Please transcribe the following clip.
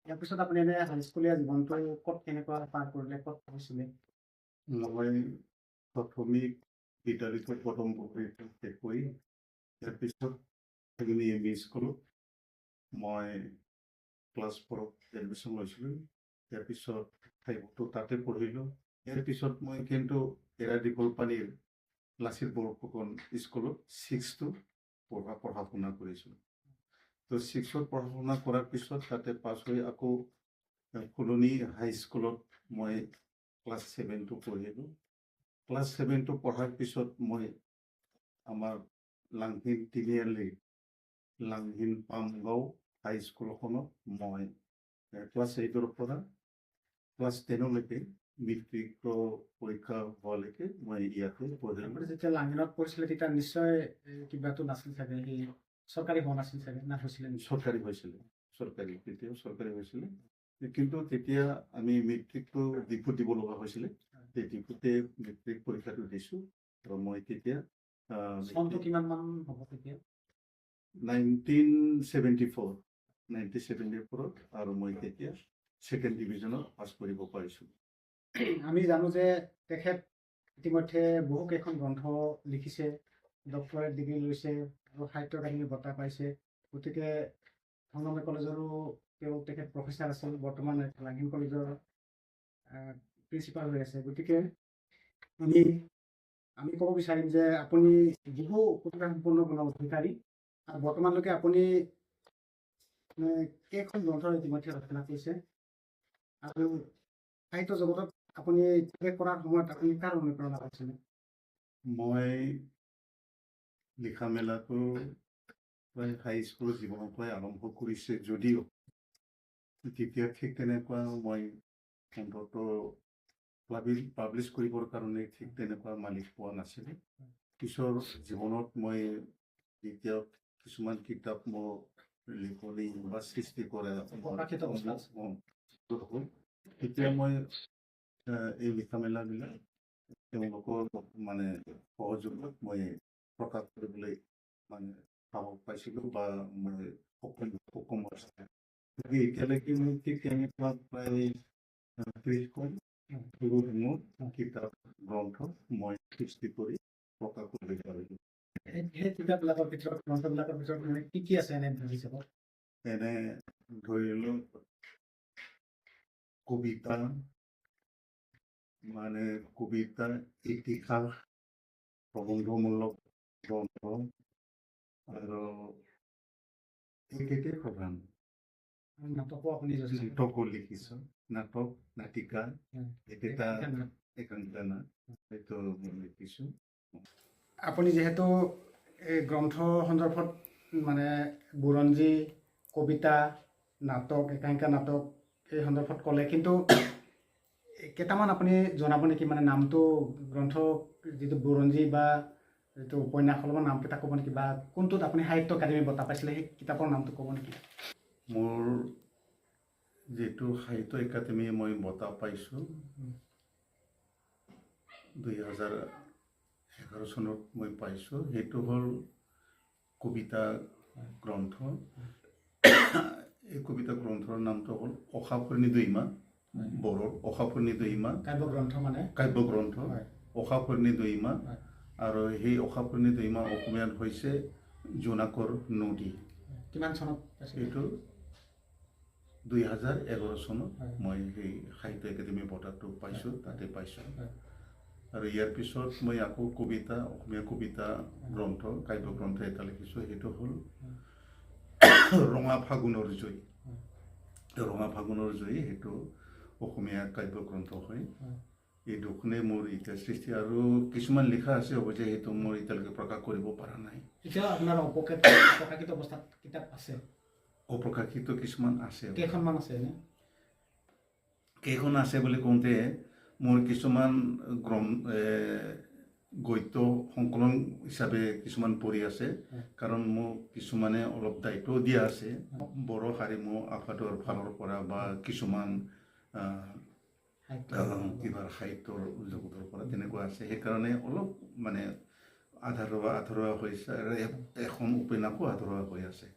ইয়াৰ পিছত আপুনি এনে হাইস্কুলীয়া জীৱনটো ক'ত কেনেকুৱা পাৰ কৰিলে, ক'ত পঢ়িছিলে? মই প্ৰাথমিক বিদ্যালয়ত প্ৰথম পৰীক্ষা শেষ কৰি ইয়াৰ পিছত এম ই স্কুলত মই ক্লাছ 4ত এডমিশ্যন লৈছিলোঁ। ইয়াৰ পিছত 5তো তাতে পঢ়িলোঁ। ইয়াৰ পিছত মই কিন্তু এৰাদিকলপানীৰ লাচিত বৰফুকন স্কুলত 6টো পঢ়া শুনা কৰিছোঁ। তো 6ত পঢ়া শুনা কৰাৰ পিছত তাতে পাছ হৈ আকৌ ফুলনি হাইস্কুলত মই ক্লাছ 7টো পঢ়িলোঁ। ক্লাছ 7টো পঢ়াৰ পিছত মই আমাৰ লাংহিন তিনিআলি লাংহিন পামগাঁও হাইস্কুলখনত মই ক্লাছ 8ৰ পৰা ক্লাছ 10লৈকে মেট্ৰিক পৰীক্ষা হোৱালৈকে মই ইয়াতে পঢ়িলোঁ। আপুনি যেতিয়া লাংহিনত পঢ়িছিলে তেতিয়া নিশ্চয় কিবাটো নাছিল চাগে, সেই চৰকাৰী হোৱা নাছিল চাগে, না হৈছিলে? চৰকাৰী হৈছিলে, তেতিয়াও চৰকাৰী হৈছিলে। কিন্তু তেতিয়া আমি মেট্ৰিকটো ডিপুত দিব লগা হৈছিলে। সেই ডিপুতে মেট্ৰিক পৰীক্ষাটো দিছোঁ। আৰু মই তেতিয়া চনটো কিমান মান হ'ব তেতিয়া? 1974 আৰু মই তেতিয়া 2nd ডিভিজনত পাছ কৰিব পাৰিছোঁ। আমি জানো যে তেখেত ইতিমধ্যে বহু কেইখন গ্ৰন্থ লিখিছে, ডক্টৰেট ডিগ্ৰী লৈছে আৰু সাহিত্য একাডেমী বঁটা পাইছে। গতিকে সংগমে কলেজৰো তেখেত প্ৰফেচাৰ আছিল, বৰ্তমান লাংহিন কলেজৰ প্ৰিন্সিপাল হৈ আছে। গতিকে আমি ক'ব বিচাৰিম যে আপুনি বহু প্ৰতিভা সম্পন্ন গুণৰ অধিকাৰী, আৰু বৰ্তমানলৈকে আপুনি কেইখন গ্ৰন্থ ইতিমধ্যে ৰচনা কৰিছে, আৰু সাহিত্য জগতত আপুনি প্ৰৱেশ কৰাৰ সময়ত আপুনি কাৰ অনুপ্ৰেৰণা পাইছিলে? মই লিখা মেলাটো প্ৰায় হাইস্কুল জীৱনৰ পৰাই আৰম্ভ কৰিছে যদিও তেতিয়া ঠিক তেনেকুৱা মই অন্ততঃ পাব্লিছ কৰিবৰ কাৰণে ঠিক তেনেকুৱা মালিক পোৱা নাছিলোঁ। পিছৰ জীৱনত মই যেতিয়া কিছুমান কিতাপ মোৰ লিখনি বা সৃষ্টি কৰে তেতিয়া মই এই লিখা মেলাবিলাক তেওঁলোকৰ মানে সহযোগত মই প্ৰকাশ কৰিবলৈ মানে সাহস পাইছিলোঁ বা মই সক্ষম হৈছিলোঁ। এতিয়ালৈকে মই ঠিক তেনেকুৱা প্ৰায় 30খন কিতাপ গ্ৰন্থ মই সৃষ্টি কৰি প্ৰকাশ কৰিব পাৰিলোঁ। সেই কিতাপবিলাকৰ ভিতৰত, গ্ৰন্থবিলাকৰ ভিতৰত মানে কি আছে এনে হিচাপত? এনে ধৰি লওক কবিতা, মানে কবিতা, ইতিহাস, প্ৰবন্ধমূলক গ্ৰন্থ, আৰু এইকেইটাই প্ৰধান। নাটকো আপুনি নাটকো লিখিছোঁ, নাটক, নাটিকা, এইকেইটা একাংকা না সেইটো মই লিখিছোঁ। আপুনি যিহেতু এই গ্ৰন্থ সন্দৰ্ভত মানে বুৰঞ্জী, কবিতা, নাটক, একাংকা নাটক এই সন্দৰ্ভত ক'লে, কিন্তু কেইটামান আপুনি জনাব নেকি? মানে নামটো, গ্ৰন্থ যিটো বুৰঞ্জী বা যিটো উপন্যাস, অলপমান নামকেইটা ক'ব নেকি? বা কোনটোত আপুনি সাহিত্য একাডেমী বঁটা পাইছিলে সেই কিতাপৰ নামটো ক'ব নেকি? মোৰ যিটো সাহিত্য একাডেমী মই বঁটা পাইছোঁ 2011 চনত মই পাইছোঁ, সেইটো হ'ল কবিতা গ্ৰন্থ। এই কবিতা গ্ৰন্থৰ নামটো হ'ল অসাফুৰ্ণি দৈমা, বড়োৰ অসাফুৰ্ণি দৈমা, কাব্যগ্ৰন্থ মানে কাব্যগ্ৰন্থ অসাফুৰ্ণি দৈমা। আৰু সেই অসাফুৰ্ণি দৈমা অসমীয়াত হৈছে জোনাকৰ নদী। কিমান চনত? এইটো 2011 চনত মই সেই সাহিত্য একাডেমী বঁটাটো পাইছোঁ, তাতে পাইছোঁ। আৰু ইয়াৰ পিছত মই আকৌ কবিতা, অসমীয়া কবিতা গ্ৰন্থ, কাব্যগ্ৰন্থ এটা লিখিছোঁ, সেইটো হ'ল ৰঙা ফাগুনৰ জয়। ৰঙা ফাগুনৰ জয় সেইটো অসমীয়া কাব্যগ্ৰন্থ হয়। এই দুখনেই মোৰ এতিয়া সৃষ্টি, আৰু কিছুমান লিখা আছে অৱশ্যে সেইটো মই এতিয়ালৈকে প্ৰকাশ কৰিব পৰা নাই। এতিয়া আপোনাৰ অপ্ৰকাশিত অৱস্থাত কিতাপ আছে? অপ্ৰকাশিত কিছুমান আছে। কেইখনমান আছে এনে? কেইখন আছে বুলি কওঁতে মোৰ কিছুমান গদ্য সংকলন হিচাপে কিছুমান পঢ়ি আছে, কাৰণ মোক কিছুমানে অলপ দায়িত্ব দিয়া আছে বড়ো হাৰিমু আফাদৰ ফালৰ পৰা বা কিছুমান কিবা সাহিত্যৰ জগতৰ পৰা তেনেকুৱা আছে। সেইকাৰণে অলপ মানে আধৰুৱা হৈছে, আৰু এখন উপন্যাসো আধৰুৱা হৈ আছে।